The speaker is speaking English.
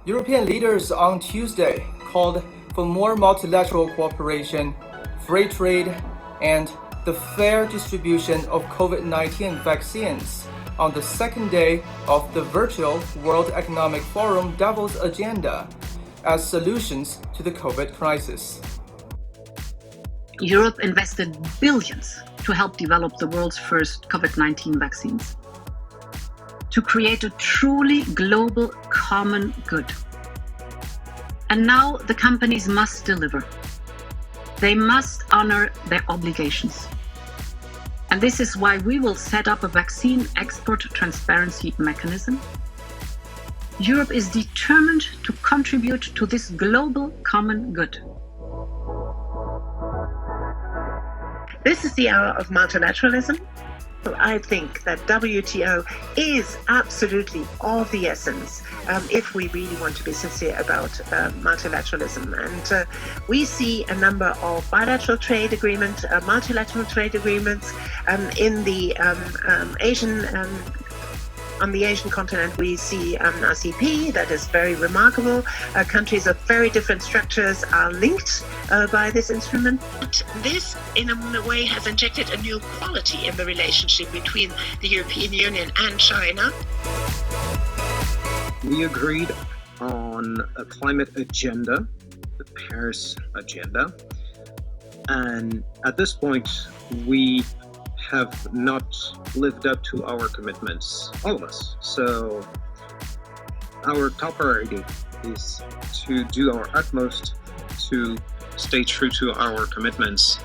European leaders on Tuesday called for more multilateral cooperation, free trade, and the fair distribution of COVID-19 vaccines on the second day of the virtual World Economic Forum Davos agenda as solutions to the COVID crisis. Europe invested billions to help develop the world's first COVID-19 vaccines, to create a truly global common good. And now the companies must deliver. They must honor their obligations. And this is why we will set up a vaccine export transparency mechanism. Europe is determined to contribute to this global common good. This is the hour of multilateralism. I think that WTO is absolutely of the essence if we really want to be sincere about multilateralism. And we see a number of bilateral trade agreements, multilateral trade agreements in the on the Asian continent. We see RCP, that is very remarkable. Countries of very different structures are linked by this instrument. But this, in a way, has injected a new quality in the relationship between the European Union and China. We agreed on a climate agenda, the Paris agenda, and at this point, we have not lived up to our commitments, all of us. So our top priority is to do our utmost to stay true to our commitments